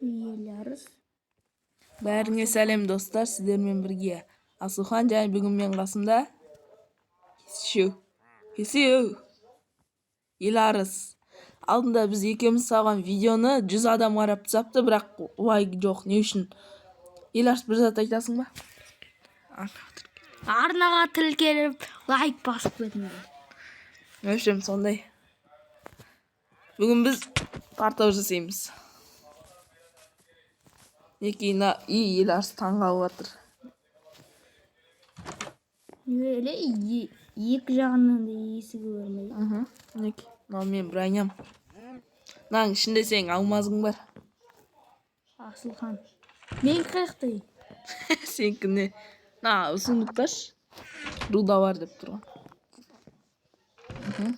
Иелярыз. Бәріңе сәлем достар, сіздермен бірге Асылхан және бүгін мен қасымда Кесеу Еларыс. Алдында біз екеуміз салған видеоны 100 адам қарап тастапты, бірақ лайк жоқ. Не үшін? Еларыс, бір зат айтасың ба? Арнаға тіл келіп, лайк басып кетіңдер. Өшім сондай. Бүгін біз партау жасаймыз. Екейна Еларыс таңғалып жатыр. Неге екі жағынан да есігі көрмейді. Неке, мен бір айнам. Наң ішінде сен алмазың бар. Асылхан. Мен қаяқтай. Сенікі не? Ұсындықташ. Руда бар деп тұрған.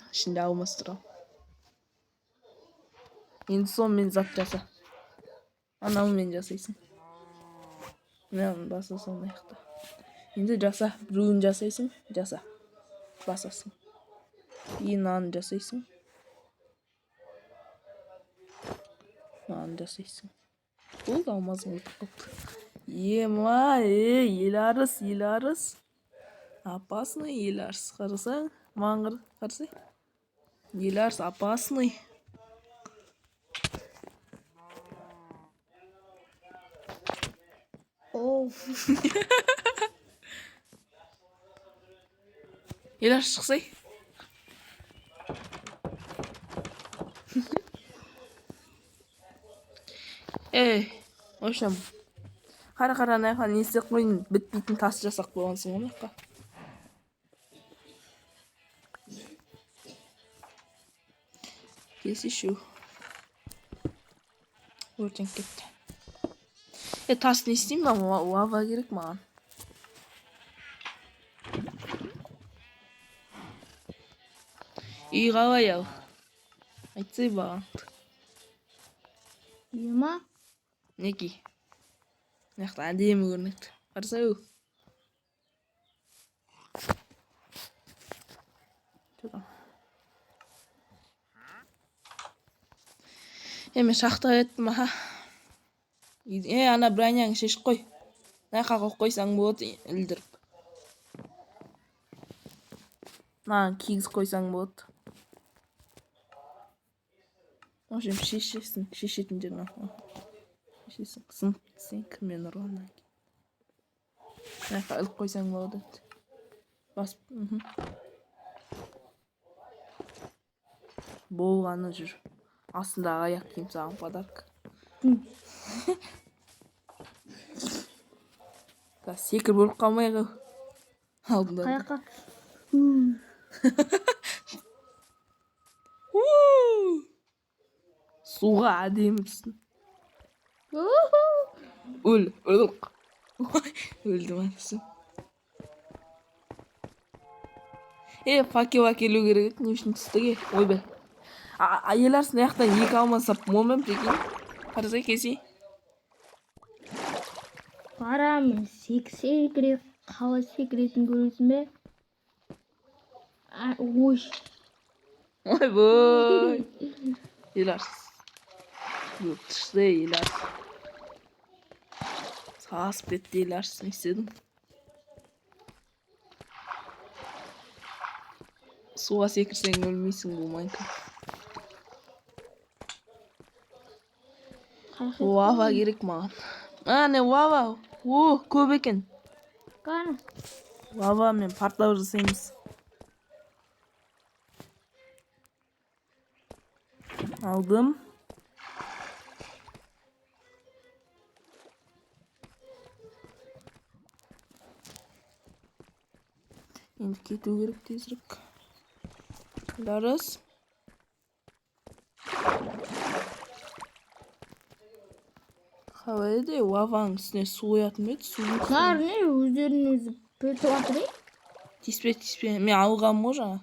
Ішінде алмаз тұрған. Енді сонымен зат жаса. Анаумен жасайсың. Мен баса сондай аяқта. Енді жаса. Біреуін жасайсың. Жаса. Басасың. Ең наны жасайсың. Наны жасайсың. Бұл да алмазың өтіп қалды. Ема, Еларыс. Опасный Еларыс. Қарасаң, маңғыр. Қарасай. Еларыс опасный. Еларыс шықсай. Ошам. Қара найқан не істеп қойын, бітпейтін тас жасақ болғансың ғой маққа. Кесі шу. Өртен кетті. Тас не істеймін ба? Лава керек маған. Үй қалай ау? Айтсай баған. Ема? Неке? Неқта әдемі көрінекті. Қарсай ау? Мен шақтыға еттім аха. Ана бранияң шешіп қой. Найқа қоқ қойсаң болады, ілдіріп. Кигіз қойсаң болады. Ошым шешесің, шешетін жерін. Шешесің, сынып сен кірмен ұрғаннан кейін. Найқа іліп қойсаң болады. Басып, болғаны жүр. Астындағы аяқ киім саған подарка. Секір болып қалмай қау. Қаяққа? Суға әдемісің. Өлік. Өлді мәнісің. Факел әкелу керек. Не үшін түстіге? Ой бәл. Еларсын аяқтан екі алман сап момын прикинь. Қарасай кесей. Барамын, секірет, қалай секіретін көресің бе? Ой. Ой бой. Еларс. Түшті Еларс. Сасып кетті Еларс. Не істедің? Суға секірсең өлмейсің бұл Майнкрафт. Лава керек маған. Не лава. Көп екен. Қана? Лава мен партау жасаймыз. Алдым. Енді кету керек тезірек. Еларыс. Қалай де лаваның үстіне су оятын бет, суын. Не, өздерін өзі бөлтіп атыр, Тиспе. Мен алғам ғой жаңа.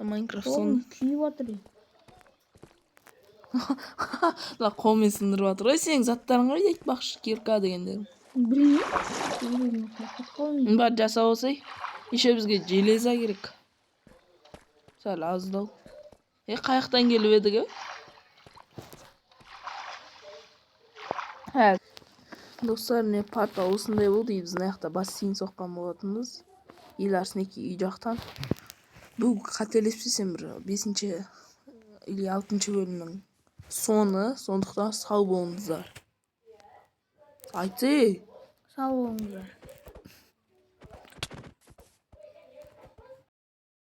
Майнкрафт соны. Күйіп атыр. Қолмен сындырып атыр. Сенің заттарың ғой айтпақшы, кирка дегендерің. Білмеймін. Бар жаса болсай. Еще бізге железа керек. Сәл аздау. Қаяқтан келіп едігі? Достар, не парта осындай болды. Біздің аяқта бассейн соққан болатынбыз. Иларсынікі үй жақтан. Бұл қателеспесем бір 5-ші или 6-ші бөлімнің соңы, сондықтан сау болыңыздар. Айтсы. Сау болыңыздар.